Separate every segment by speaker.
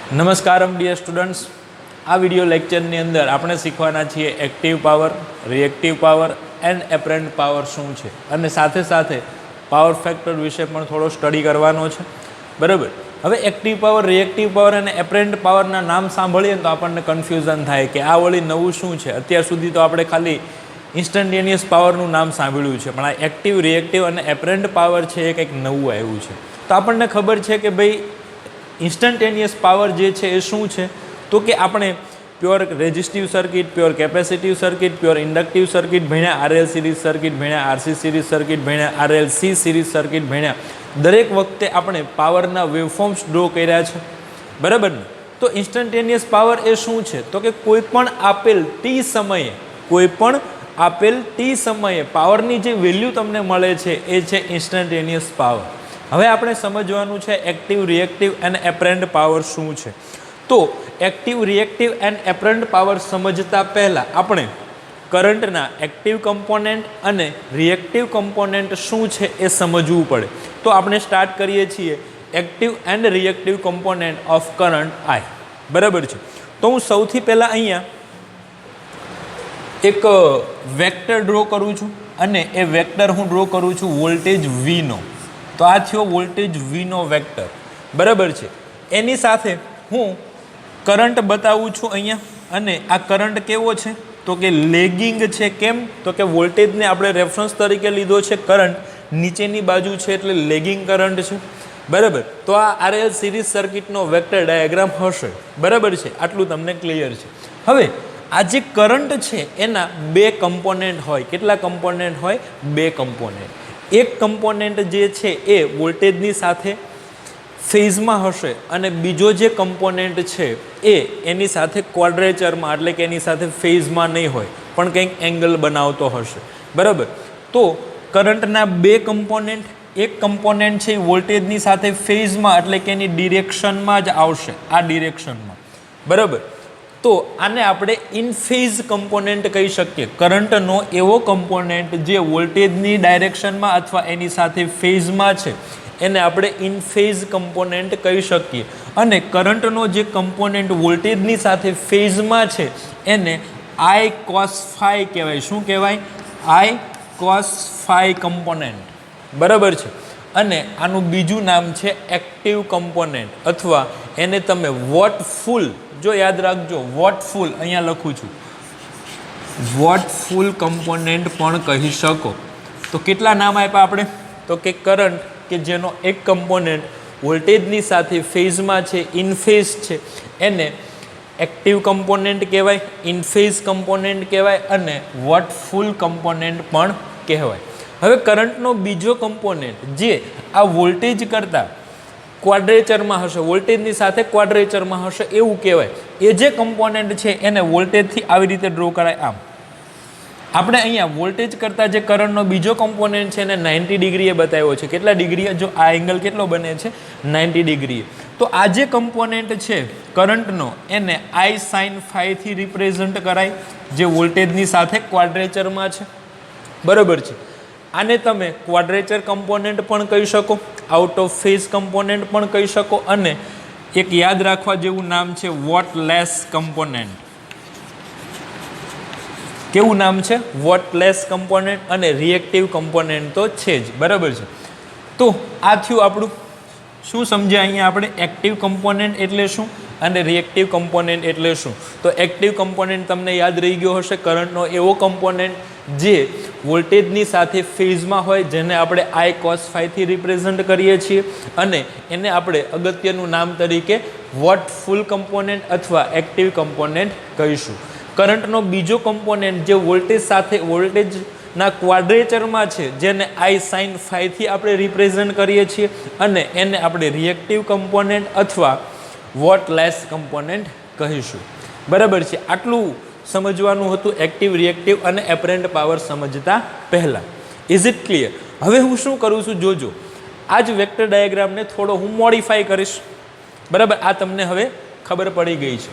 Speaker 1: નમસ્કારમ dear students, આ video લેક્ચરની અંદર આપણે શીખવાના છીએ active power, reactive power and apparent power શું છે અને સાથે સાથે પાવર ફેક્ટર વિશે પણ થોડો સ્ટડી કરવાનો છે. બરાબર. હવે એક્ટિવ પાવર, રિએક્ટિવ પાવર અને એપરન્ટ પાવરના નામ સાંભળીએ તો આપણને કન્ફ્યુઝન થાય કે આ વળી નવું શું છે. અત્યાર સુધી તો આપણે ખાલી ઇન્સ્ટન્ટેનિયસ પાવરનું નામ સાંભળ્યું છે, પણ આ એક્ટિવ, રિએક્ટિવ અને એપરન્ટ પાવર છે એ કંઈક નવું આવ્યું છે. તો આપણને ખબર છે કે ભાઈ ઇન્સ્ટન્ટેનિયસ પાવર જે છે એ શું છે, તો કે આપણે pure resistive circuit, pure capacitive circuit, pure inductive circuit ભણ્યા, આરએલ સિરીઝ સર્કિટ ભણ્યા, આરસી સિરીઝ સર્કિટ ભણ્યા, આરએલસી સિરીઝ સર્કિટ ભણ્યા. દરેક વખતે આપણે પાવરના વેવફોર્મ્સ ડ્રો કર્યા છે. બરાબર ને? તો ઇન્સ્ટન્ટેનિયસ પાવર એ શું છે, તો કે કોઈ પણ આપેલ ટી સમયે પાવરની જે વેલ્યુ તમને મળે છે એ છે ઇન્સ્ટન્ટેનિયસ પાવર. હવે આપણે સમજવાનું છે એક્ટિવ, રિએક્ટિવ અને એપરન્ટ પાવર શું છે. તો active, reactive and apparent power સમજતા પહેલાં આપણે કરંટના એક્ટિવ કમ્પોનેન્ટ અને રિએક્ટિવ કમ્પોનેન્ટ શું છે એ સમજવું પડે. તો આપણે સ્ટાર્ટ કરીએ છીએ active and reactive component of current I. બરાબર છે. તો હું સૌથી પહેલાં અહીંયા એક વેક્ટર ડ્રો કરું છું અને એ વેક્ટર હું ડ્રો કરું છું વોલ્ટેજ વીનો. તો આ થયો વોલ્ટેજ વીનો વેક્ટર. બરાબર છે. એની સાથે હું કરંટ બતાવું છું અહીંયા, અને આ કરંટ કેવો છે, તો કે લેગિંગ છે. કેમ? તો કે વોલ્ટેજને આપણે રેફરન્સ તરીકે લીધો છે, કરંટ નીચેની બાજુ છે એટલે લેગિંગ કરંટ છે. બરાબર. તો આ આરએલ સિરીઝ સર્કિટનો વેક્ટર ડાયાગ્રામ હશે. બરાબર છે. આટલું તમને ક્લિયર છે. હવે આ જે કરંટ છે એના બે કમ્પોનેન્ટ હોય. કેટલા કમ્પોનેન્ટ હોય? બે કમ્પોનેન્ટ. એક કમ્પોનેન્ટ જે છે એ વોલ્ટેજની સાથે ફેઝમાં હશે અને બીજો જે કમ્પોનેન્ટ છે એ એની સાથે ક્વોડ્રેચરમાં, એટલે કે એની સાથે ફેઝમાં નહીં હોય પણ કંઈક એંગલ બનાવતો હશે. બરાબર. તો કરંટના બે કમ્પોનેન્ટ, એક કમ્પોનેન્ટ છે વોલ્ટેજની સાથે ફેઝમાં, એટલે કે એની ડિરેક્શનમાં જ આવશે, આ ડિરેક્શનમાં. બરાબર. તો આને આપણે ઇન ફેઝ કમ્પોનેન્ટ કહી શકીએ. કરંટનો એવો કમ્પોનેન્ટ જે વોલ્ટેજની ડાયરેક્શનમાં અથવા એની સાથે ફેઝમાં છે એને આપણે ઇન ફેઝ કમ્પોનેન્ટ કહી શકીએ. અને કરંટનો જે કમ્પોનેન્ટ વોલ્ટેજની સાથે ફેઝમાં છે એને આઈ કોસ ફાઈ કહેવાય. શું કહેવાય? આઈ કોસ ફાઈ કમ્પોનેન્ટ. બરાબર છે. અને આનું બીજું નામ છે એક્ટિવ કમ્પોનેન્ટ, અથવા એને તમે વોટફુલ, જો યાદ રાખજો, વોટફુલ અહીંયા લખું છું, વોટફુલ કમ્પોનેન્ટ પણ કહી શકો. તો કેટલા નામ આપ્યા આપણે? તો કે કરંટ કે જેનો એક કમ્પોનેન્ટ વોલ્ટેજની સાથે ફેઝમાં છે, ઇન ફેઝ છે, એને એક્ટિવ કમ્પોનેન્ટ કહેવાય, ઇન ફેઝ કમ્પોનેન્ટ કહેવાય અને વોટફુલ કમ્પોનેન્ટ પણ કહેવાય. હવે કરંટનો બીજો કમ્પોનેન્ટ જે આ વોલ્ટેજ કરતાં ક્વોડ્રેચરમાં હશે, વોલ્ટેજની સાથે ક્વોડ્રેચરમાં હશે એવું કહેવાય. એ જે કમ્પોનેન્ટ છે એને વોલ્ટેજથી આવી રીતે ડ્રો કરાય. આમ આપણે અહીંયા વોલ્ટેજ કરતાં જે કરંટનો બીજો કમ્પોનેન્ટ છે એને 90 ડિગ્રીએ બતાવ્યો છે. કેટલા ડિગ્રીએ? જો આ એંગલ કેટલો બને છે? 90 ડિગ્રીએ. તો આ જે કમ્પોનેન્ટ છે કરંટનો એને આઈ સાઇન ફાઈથી રિપ્રેઝન્ટ કરાય, જે વોલ્ટેજની સાથે ક્વોડ્રેચરમાં છે. બરાબર છે. આને તમે ક્વોડ્રેચર કમ્પોનેન્ટ પણ કહી શકો, આઉટ ઓફ ફેઝ કમ્પોનેન્ટ પણ કહી શકો, અને એક યાદ રાખવા જેવું નામ છે વોટલેસ કમ્પોનેન્ટ. કેવું નામ છે? વોટલેસ કમ્પોનેન્ટ. અને રિએક્ટિવ કમ્પોનેન્ટ તો છે જ. બરાબર છે. તો આ થયું આપણું. શું સમજ્યા અહીંયા આપણે? એક્ટિવ કમ્પોનેન્ટ એટલે શું અને રિએક્ટિવ કમ્પોનેન્ટ એટલે શું. તો એક્ટિવ કમ્પોનેન્ટ તમને યાદ રહી ગયો હશે, કરંટનો એવો કમ્પોનેન્ટ જે વોલ્ટેજની સાથે ફેઝમાં હોય, જેને આપણે આઈ કોસ ફાઈથી રિપ્રેઝન્ટ કરીએ છીએ, અને એને આપણે અગત્યનું નામ તરીકે વોટફુલ કમ્પોનેન્ટ અથવા એક્ટિવ કમ્પોનેન્ટ કહીશું. કરંટનો બીજો કમ્પોનેન્ટ જે વોલ્ટેજ સાથે વોલ્ટેજના ક્વોડ્રેચરમાં છે, જેને આઈ સાઇન ફાઈથી આપણે રિપ્રેઝન્ટ કરીએ છીએ, અને એને આપણે રિએક્ટિવ કમ્પોનેન્ટ અથવા વોટલેસ કમ્પોનેન્ટ કહીશું. બરાબર છે. આટલું સમજવાનું હતું એક્ટિવ, રિએક્ટિવ અને એપરન્ટ પાવર સમજતા પહેલાં. Is it clear? હવે હું શું કરું છું જોજો, આ જ વેક્ટર ડાયાગ્રામને થોડો હું મોડિફાઈ કરીશ. બરાબર. આ તમને હવે ખબર પડી ગઈ છે.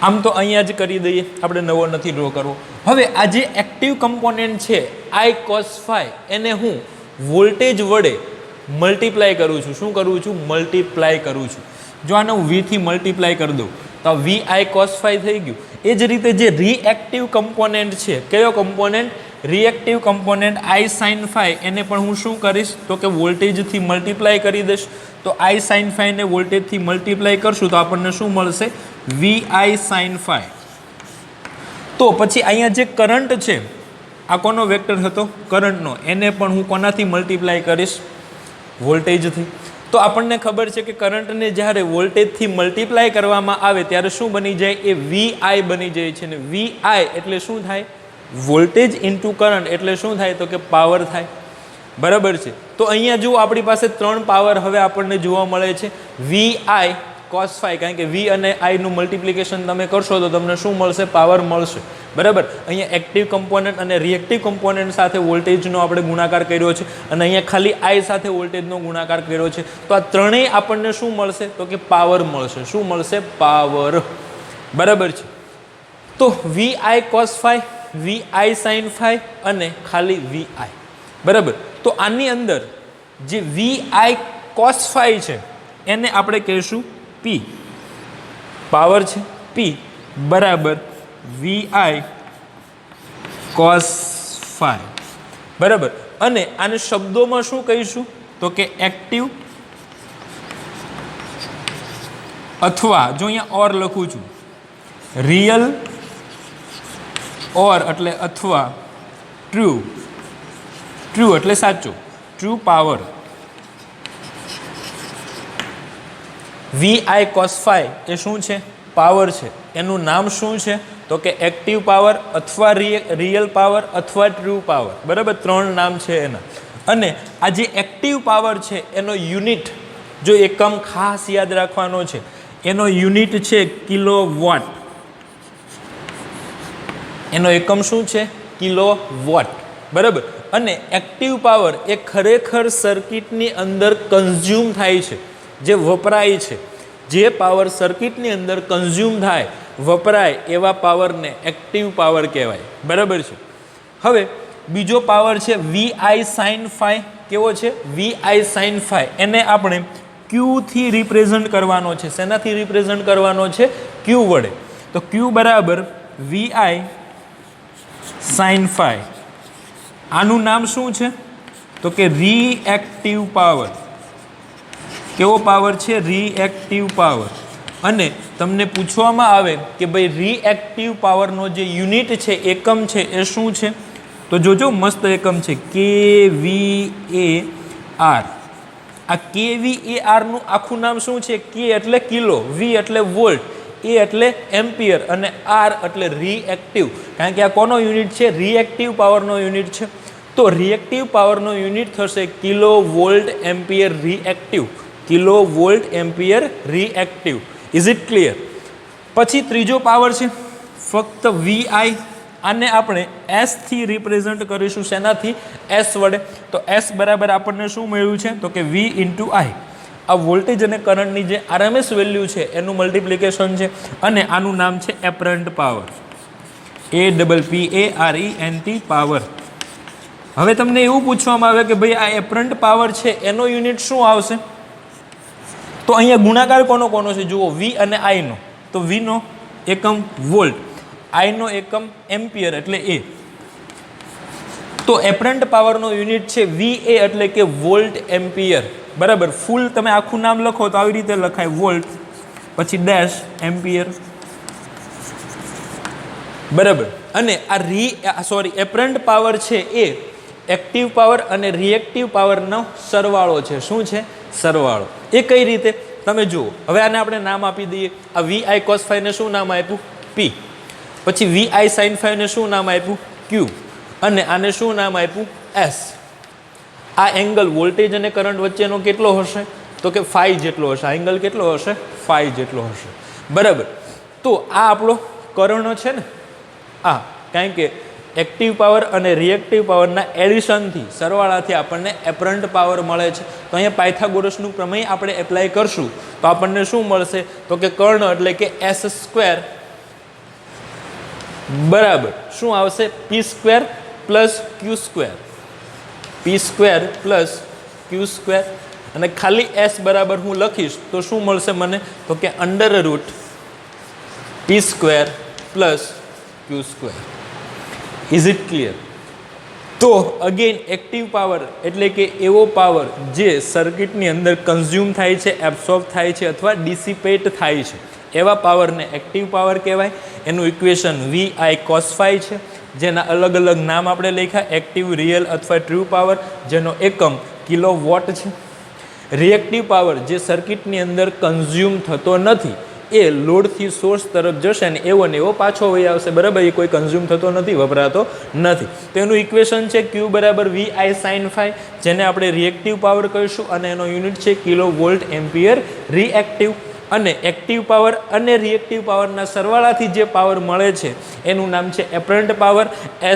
Speaker 1: આમ તો અહીંયા જ કરી દઈએ, આપણે નવો નથી ડ્રો કરવો. હવે આ જે એક્ટિવ કમ્પોનેન્ટ છે આઈ કોસ ફાઈ, એને હું વોલ્ટેજ વડે મલ્ટીપ્લાય કરું છું. શું કરું છું? મલ્ટીપ્લાય કરું છું. જો આને હું વીથી મલ્ટીપ્લાય કરી દઉં તો વી આઈ કોસ ફાઈ થઈ ગયું. એ જ રીતે જે રિએક્ટિવ કમ્પોનેન્ટ છે, કયો કમ્પોનેન્ટ? રિએક્ટિવ કમ્પોનેન્ટ આઈ સાઇન ફાઈ, એને પણ હું શું કરીશ તો કે વોલ્ટેજથી મલ્ટીપ્લાય કરી દઈશ. તો આઈ સાઇન ફાઈને વોલ્ટેજથી મલ્ટીપ્લાય કરશું તો આપણને શું મળશે? વી આઈ સાઇન ફાઈ. તો પછી અહીંયા જે કરંટ છે, આ કોનો વેક્ટર હતો? કરંટનો. એને પણ હું કોનાથી મલ્ટીપ્લાય કરીશ? વોલ્ટેજથી. તો આપણને ખબર છે કે કરંટને જ્યારે વોલ્ટેજથી મલ્ટીપ્લાય કરવામાં આવે ત્યારે શું બની જાય? એ વી આઈ બની જાય છે. ને વી આઈ એટલે શું થાય? વોલ્ટેજ ઇન્ટુ કરંટ એટલે શું થાય? તો કે પાવર થાય. બરાબર છે. તો અહીંયા જો આપણી પાસે 3 પાવર હવે આપણને જોવા મળે છે. વી આઈ કોસ ફાઈ, કારણ કે વી અને આઈનું મલ્ટિપ્લિકેશન તમે કરશો તો તમને શું મળશે? પાવર મળશે. બરાબર. અહીંયા એક્ટિવ કમ્પોનન્ટ અને રિએક્ટિવ કમ્પોનન્ટ સાથે વોલ્ટેજનો આપણે ગુણાકાર કર્યો છે અને અહીંયા ખાલી આઈ સાથે વોલ્ટેજનો ગુણાકાર કર્યો છે. તો આ ત્રણેય આપણને શું મળશે? તો કે પાવર મળશે. શું મળશે? પાવર. બરાબર છે. તો વી આઈ cos phi, V I sine phi અને ખાલી વી આઈ. બરાબર. તો આની અંદર જે વી આઈ કોસ ફાઈ છે એને આપણે કહીશું પી. પાવર છે પી બરાબર વી આઈ કોસ ફાઈ. બરાબર. અને આને શબ્દોમાં શું કહીશું? તો કે એક્ટિવ અથવા જો અહીંયા ઓર લખું છું, રિયલ ઓર એટલે અથવા, ટ્રુ, ટ્રુ એટલે સાચું, ટ્રુ પાવર. વી આઈ કોસ ફાઈ એ શું છે? પાવર છે. એનું નામ શું છે? તો કે એક્ટિવ પાવર અથવા રિયલ પાવર અથવા ટ્રુ પાવર. બરાબર. 3 નામ છે એના. અને આ જે એક્ટિવ પાવર છે એનો યુનિટ જો એકમ ખાસ યાદ રાખવાનો છે, એનો યુનિટ છે કિલો વોટ. એનો એકમ શું છે? Kilo watt. બરાબર. અને એક્ટિવ પાવર એ ખરેખર સર્કિટની અંદર કન્ઝ્યુમ થાય છે, જે વપરાય છે. જે પાવર સર્કિટની અંદર કન્ઝ્યુમ થાય, વપરાય એવા પાવરને એક્ટિવ પાવર કહેવાય. બરાબર છે. હવે બીજો પાવર છે વી આઈ સાઇન ફાઈ. કેવો છે? V I sine phi. એને આપણે ક્યુથી રિપ્રેઝન્ટ કરવાનો છે. શેનાથી રિપ્રેઝન્ટ કરવાનો છે? ક્યુ વડે. તો ક્યુ બરાબર વી આઈ સાઇન ફાઈ. આનું નામ શું છે? તો કે રિએક્ટિવ પાવર. કેવો પાવર છે? Reactive power. અને તમને પૂછવામાં આવે કે ભાઈ રિએક્ટિવ પાવરનો જે યુનિટ છે, એકમ છે, એ શું છે? તો જોજો મસ્ત એકમ છે kVAR. આ kVAR નું આખું નામ શું છે? કે એટલે કિલો, વી એટલે વોલ્ટ, એ એટલે એમ્પિયર અને આર એટલે રિએક્ટિવ. કારણ કે આ કોનો યુનિટ છે? રિએક્ટિવ પાવરનો યુનિટ છે. તો રિએક્ટિવ પાવરનો યુનિટ થશે kilo volt ampere reactive. Kilo volt ampere reactive. Is it clear? પછી ત્રીજો પાવર છે ફક્ત વી આઈ. આને આપણે એસ થી રિપ્રેઝન્ટ કરીશું. શેનાથી? એસ વડે. તો એસ બરાબર આપણને શું મળ્યું છે? તો કે વી ઇન્ટુ આઈ. આ વોલ્ટેજ અને કરંટની જે આરએમએસ વેલ્યુ છે એનું મલ્ટિપ્લિકેશન છે અને આનું નામ છે એપરન્ટ પાવર. APPARENT power. હવે તમને એવું પૂછવામાં આવે કે ભાઈ આ એપરન્ટ પાવર છે એનો યુનિટ શું આવશે? તો અહીંયા ગુણાકાર કોનો કોનો છે? જુઓ, વી અને આઈનો. તો વીનો એકમ વોલ્ટ, આઈનો એકમ એમ્પિયર એટલે એ. તો એપરન્ટ પાવરનો યુનિટ છે વી એ એટલે કે વોલ્ટ એમ્પિયર. બરાબર. ફૂલ તમે આખું નામ લખો તો આવી રીતે લખાય, વોલ્ટ પછી ડેશ એમ્પિયર. બરાબર. અને આ એપરન્ટ પાવર છે એ એક્ટિવ પાવર અને રિએક્ટિવ પાવરનો સરવાળો છે. શું છે? સરવાળો. એ કઈ રીતે? તમે જુઓ. હવે આને આપણે નામ આપી દઈએ. આ વી આઈ કોસ ફાઈને શું નામ આપ્યું? પી. પછી વી આઈ સાઇન ફાઈને શું નામ આપ્યું? ક્યુ. અને આને શું નામ આપ્યું? એસ. આ એંગલ વોલ્ટેજ અને કરંટ વચ્ચેનો કેટલો હશે? તો કે ફાઈ જેટલો હશે. આ એંગલ કેટલો હશે? ફાઈ જેટલો હશે. બરાબર. તો આ આપણો કર્ણ છે ને, આ કારણ કે એક્ટિવ પાવર અને રિએક્ટિવ પાવરના એડિશનથી, સરવાળાથી આપણને એપરન્ટ પાવર મળે છે. તો અહીંયા પાયથાગોરસનું પ્રમેય આપણે એપ્લાય કરશું તો આપણને શું મળશે? તો કે કર્ણ એટલે કે એસ સ્ક્વેર બરાબર શું આવશે? પી સ્ક્વેર પ્લસ ક્યુ સ્ક્વેર. પી સ્ક્વેર પ્લસ ક્યુ સ્ક્વેર. અને ખાલી એસ બરાબર હું લખીશ તો શું મળશે મને? તો કે √ p² + q². Is it clear? તો અગેન એક્ટિવ પાવર એટલે કે એવો પાવર જે સર્કિટની અંદર કન્ઝ્યુમ થાય છે, એબ્સોર્બ થાય છે અથવા ડિસિપેટ થાય છે, એવા પાવરને એક્ટિવ પાવર કહેવાય. એનું ઇક્વેશન VI cos phi છે, જેના અલગ અલગ નામ આપણે લખ્યા: એક્ટિવ, રિયલ અથવા ટ્રુ પાવર, જેનો એકમ કિલોવોટ છે. રિએક્ટિવ પાવર જે સર્કિટની અંદર કન્ઝ્યુમ થતો નથી, એ લોડથી સોર્સ તરફ જશે ને એવો ને એવો પાછો વહી આવશે. બરાબર, એ કોઈ કન્ઝ્યુમ થતો નથી, વપરાતો નથી. તો એનું ઇક્વેશન છે Q = VI sin phi, જેને આપણે રિએક્ટિવ પાવર કહીશું અને એનો યુનિટ છે કિલોવોલ્ટ એમ્પિયર રિએક્ટિવ. અને એક્ટિવ પાવર અને રિએક્ટિવ પાવરના સરવાળાથી જે પાવર મળે છે એનું નામ છે apparent power.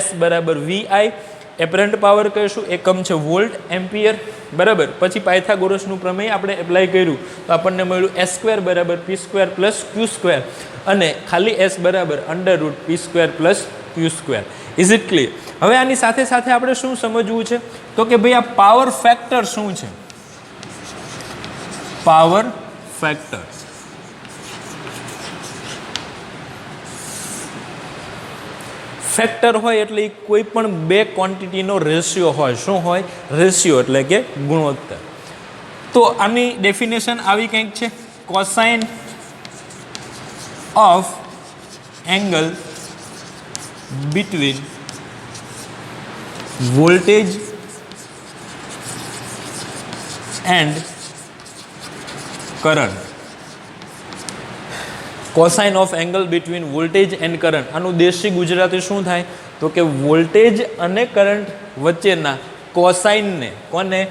Speaker 1: S = VI, apparent power કહીશું, એકમ છે વોલ્ટ એમ્પિયર. બરાબર, પછી પાયથાગોરસનું પ્રમેય આપણે એપ્લાય કર્યું તો આપણને મળ્યું S² = p² + q², અને ખાલી S = √ p² + q². Is it clear? હવે આની સાથે સાથે આપણે શું સમજવું છે? તો કે ભાઈ આ પાવર ફેક્ટર શું છે? પાવર ફેક્ટર ફેક્ટર હોય એટલે કોઈ પણ બે ક્વોન્ટિટીનો રેશિયો હોય. શું હોય? રેશિયો એટલે કે ગુણોત્તર. તો આની ડેફિનેશન આવી કંઈક છે: cosine of angle between voltage end current. Cosine of angle between voltage end current, આનું દેશી ગુજરાતી શું થાય? તો કે વોલ્ટેજ અને કરંટ વચ્ચેના કોસાઇનને, કોને?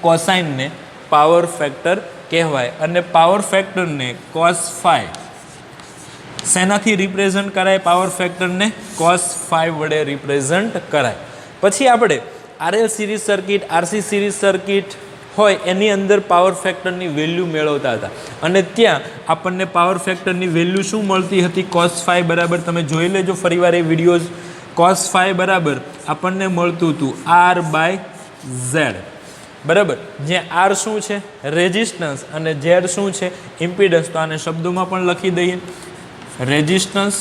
Speaker 1: કોસાઇનને પાવર ફેક્ટર કહેવાય. અને પાવર ફેક્ટરને cos phi શેનાથી રિપ્રેઝન્ટ કરાય? પાવર ફેક્ટરને cos phi વડે રિપ્રેઝન્ટ કરાય. પછી આપણે RL series circuit, RC series circuit હોય એની અંદર પાવર ફેક્ટરની વેલ્યુ મેળવતા હતા, અને ત્યાં આપણને પાવર ફેક્ટરની વેલ્યુ શું મળતી હતી? cos phi બરાબર, તમે જોઈ લેજો ફરીવાર એ વિડીયોઝ, cos phi બરાબર આપણને મળતું હતું R/Z. બરાબર, જ્યાં R શું છે? રેઝિસ્ટન્સ, અને Z શું છે? ઇમ્પિડન્સ. તો આને શબ્દોમાં પણ લખી દઈએ: રેઝિસ્ટન્સ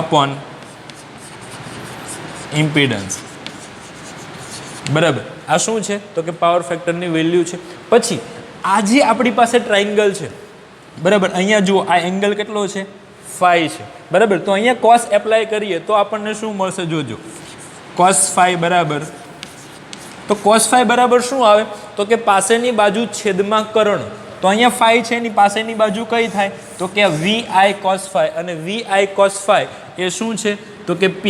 Speaker 1: અપોન ઇમ્પિડન્સ. બરાબર, આ શું છે? તો કે પાવર ફેક્ટરની વેલ્યુ છે. પછી આ જે આપણી પાસે ટ્રાયંગલ છે, બરાબર, અહીંયા જુઓ આ એંગલ કેટલો છે? phi છે. બરાબર, તો અહીંયા cos એપ્લાય કરીએ તો આપણને શું મળશે? જોજો, cos phi બરાબર, તો cos phi બરાબર શું આવે? તો કે પાસેની બાજુ છેદમાં કરણ. તો અહીંયા phi છે, એની પાસેની બાજુ કઈ થાય? તો કે VI cos phi, અને VI cos phi એ શું છે? તો કે P,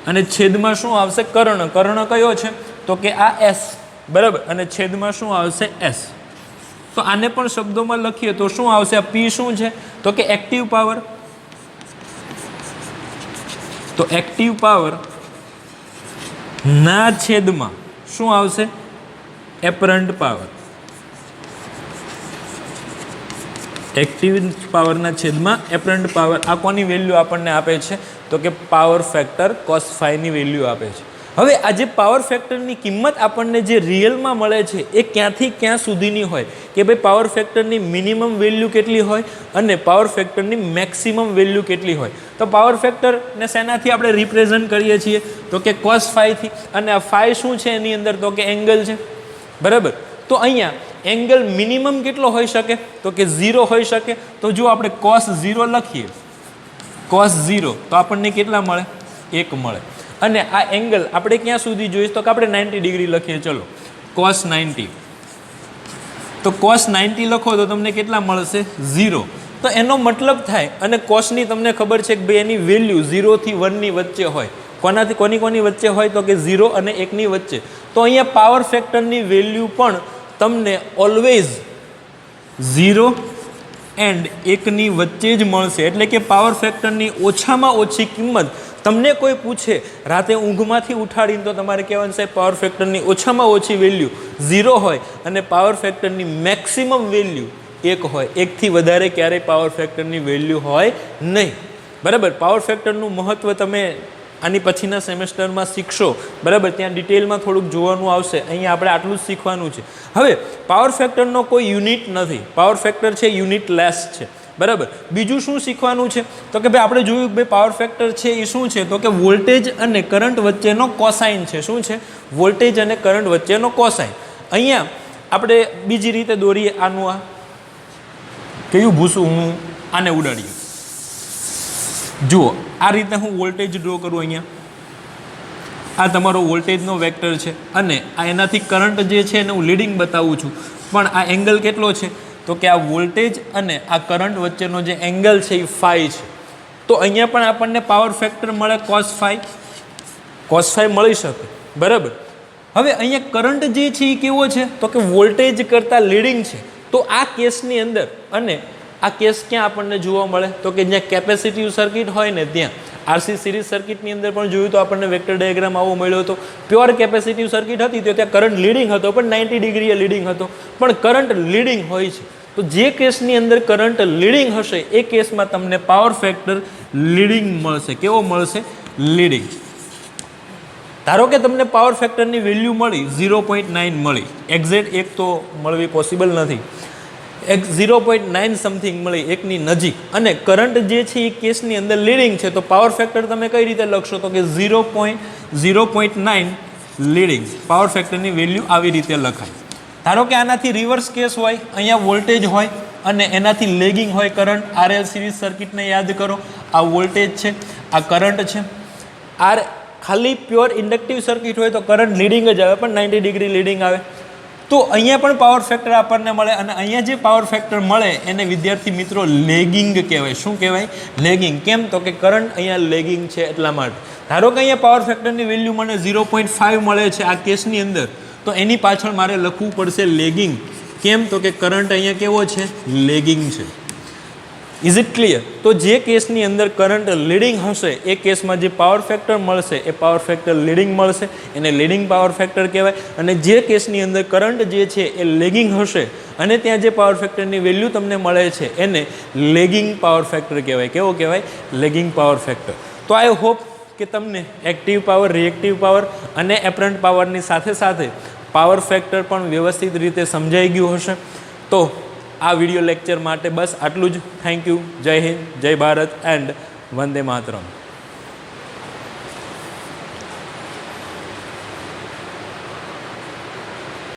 Speaker 1: અને છેદમાં શું આવશે? કર્ણ. કર્ણ કયો છે? તો કે આ S. બરાબર, અને છેદમાં શું આવશે? S. તો આને પણ શબ્દોમાં લખીએ તો શું આવશે? આ P શું છે? તો કે એક્ટિવ પાવર. તો એક્ટિવ પાવર ના છેદમાં શું આવશે? Apparent power. એક્ટિવ પાવરના છેદમાં એપરન્ટ પાવર. આ કોની વેલ્યુ આપણને આપે છે? તો કે પાવર ફેક્ટર cos phi ની વેલ્યુ આપે છે. હવે આ જે પાવર ફેક્ટરની કિંમત આપણને જે રિયલમાં મળે છે એ ક્યાંથી ક્યાં સુધીની હોય? કે ભાઈ પાવર ફેક્ટરની મિનિમમ વેલ્યુ કેટલી હોય અને પાવર ફેક્ટરની મેક્સિમમ વેલ્યુ કેટલી હોય? તો પાવર ફેક્ટરને શેનાથી આપણે રિપ્રેઝન્ટ કરીએ છીએ? તો કે cos phi થી. અને આ phi શું છે એની અંદર? તો કે એંગલ છે. બરાબર, તો અહીંયા એંગલ મિનિમમ કેટલો હોઈ શકે? તો કે 0 હોઈ શકે. તો જો આપણે cos 0 લખીએ, cos 0, તો આપણને કેટલા મળે? 1 મળે. અને આ એંગલ આપણે ક્યાં સુધી જોઈએ? તો કે આપણે 90 ડિગ્રી લખીએ. ચલો, cos 90. તો cos 90 લખો તો તમને કેટલા મળશે? 0. તો એનો મતલબ થાય, અને cosની તમને ખબર છે કે ભાઈ એની વેલ્યુ 0 થી 1 ની વચ્ચે હોય. કોની વચ્ચે હોય? તો કે 0 અને 1 ની વચ્ચે. તો અહીંયા પાવર ફેક્ટરની વેલ્યુ પણ તમને ઓલવેઝ 0 એન્ડ 1 ની વચ્ચે જ મળશે. એટલે કે પાવર ફેક્ટરની ઓછામાં ઓછી કિંમત તમને કોઈ પૂછે રાતે ઊંઘમાંથી ઉઠાડીને, તો તમારે કહેવાનું છે પાવર ફેક્ટરની ઓછામાં ઓછી વેલ્યુ 0 હોય અને પાવર ફેક્ટરની મેક્સિમમ વેલ્યુ 1 હોય. 1 થી વધારે ક્યારેય પાવર ફેક્ટરની વેલ્યુ હોય નહીં. બરાબર, પાવર ફેક્ટરનું મહત્ત્વ તમે આની પછીના સેમેસ્ટરમાં શીખશો, બરાબર, ત્યાં ડિટેલમાં થોડુંક જોવાનું આવશે. અહીંયા આપણે આટલું જ શીખવાનું છે. હવે પાવર ફેક્ટરનો કોઈ યુનિટ નથી, પાવર ફેક્ટર છે યુનિટલેસ છે, બરાબર. બીજું શું શીખવાનું છે તો કે ભાઈ આપણે જોયું કે ભાઈ પાવર ફેક્ટર છે એ શું છે તો કે વોલ્ટેજ અને કરંટ વચ્ચેનો કોસાઇન છે. શું છે? વોલ્ટેજ અને કરંટ વચ્ચેનો કોસાઇન. અહીંયા આપણે બીજી રીતે દોરીએ આનું. આ કયું ભૂસું હું આને ઉડાડીએ. જુઓ આ રીતે હું વોલ્ટેજ ડ્રો કરું. અહીંયા આ તમારો વોલ્ટેજનો વેક્ટર છે અને આ એનાથી કરંટ જે છે એને હું લીડિંગ બતાવું છું. પણ આ એંગલ કેટલો છે તો કે આ વોલ્ટેજ અને આ કરંટ વચ્ચેનો જે એંગલ છે એ ફાઈ છે. તો અહીંયા પણ આપણને પાવર ફેક્ટર મળે cos φ મળી શકે, બરાબર. હવે અહીંયા કરંટ જે છે એ કેવો છે તો કે વોલ્ટેજ કરતાં લીડિંગ છે. તો આ કેસની અંદર અને આ કેસ ક્યાં આપણને જોવા મળે તો કે જ્યાં કેપેસિટિવ સર્કિટ હોય ને ત્યાં. આરસી સિરીઝ સર્કિટની અંદર પણ જોયું તો આપણને વેક્ટર ડાયાગ્રામ આવો મળ્યો હતો. પ્યોર કેપેસિટિવ સર્કિટ હતી તો ત્યાં કરંટ લીડિંગ હતો, પણ 90 ડિગ્રીએ લીડિંગ હતો, પણ કરંટ લીડિંગ હોય છે. તો જે કેસની અંદર કરંટ લીડિંગ હશે એ કેસમાં તમને પાવર ફેક્ટર લીડિંગ મળશે. કેવો મળશે? લીડિંગ. ધારો કે તમને પાવર ફેક્ટરની વેલ્યુ મળી 0.9 મળી, એક્ઝેક્ટ એક તો મળવી પોસિબલ નથી, 0.9 સમથિંગ મળી, એકની નજીક, અને કરંટ જે છે એ કેસની અંદર લીડિંગ છે. તો પાવર ફેક્ટર તમે કઈ રીતે લખશો તો કે 0.9 લીડિંગ. પાવર ફેક્ટરની વેલ્યુ આવી રીતે લખાય. ધારો કે આનાથી રિવર્સ કેસ હોય, અહીંયા વોલ્ટેજ હોય અને એનાથી લેગિંગ હોય કરંટ. આરએલ સિરીઝ સર્કિટને યાદ કરો, આ વોલ્ટેજ છે, આ કરંટ છે. આર ખાલી પ્યોર ઇન્ડક્ટિવ સર્કિટ હોય તો કરંટ લીડિંગ જ આવે, પણ 90 ડિગ્રી લીડિંગ આવે. તો અહીંયા પણ પાવર ફેક્ટર આપણને મળે, અને અહીંયા જે પાવર ફેક્ટર મળે એને વિદ્યાર્થી મિત્રો લેગિંગ કહેવાય. શું કહેવાય? લેગિંગ. કેમ તો કે કરંટ અહીંયા લેગિંગ છે એટલા માટે. ધારો કે અહીંયા પાવર ફેક્ટરની વેલ્યુ મને 0.5 મળે છે આ કેસની અંદર, તો એની પાછળ મારે લખવું પડશે લેગિંગ. કેમ તો કે કરંટ અહીંયા કેવો છે? લેગિંગ છે. Is it clear? તો જે કેસની અંદર કરંટ લીડિંગ હશે એ કેસમાં જે પાવર ફેક્ટર મળશે એ પાવર ફેક્ટર લીડિંગ મળશે, એને લીડિંગ પાવર ફેક્ટર કહેવાય. અને જે કેસની અંદર કરંટ જે છે એ લેગિંગ હશે અને ત્યાં જે પાવર ફેક્ટરની વેલ્યુ તમને મળે છે એને લેગિંગ પાવર ફેક્ટર કહેવાય. કેવો કહેવાય? Lagging power factor. તો આઈ હોપ કે તમને એક્ટિવ પાવર, રિએક્ટિવ પાવર અને એપરન્ટ પાવરની સાથે સાથે પાવર ફેક્ટર પણ વ્યવસ્થિત રીતે સમજાઈ ગયું હશે. તો આ વિડીયો લેક્ચર માટે બસ આટલું જ. Thank you. જય હિન્દ, જય ભારત એન્ડ વંદે માતરમ.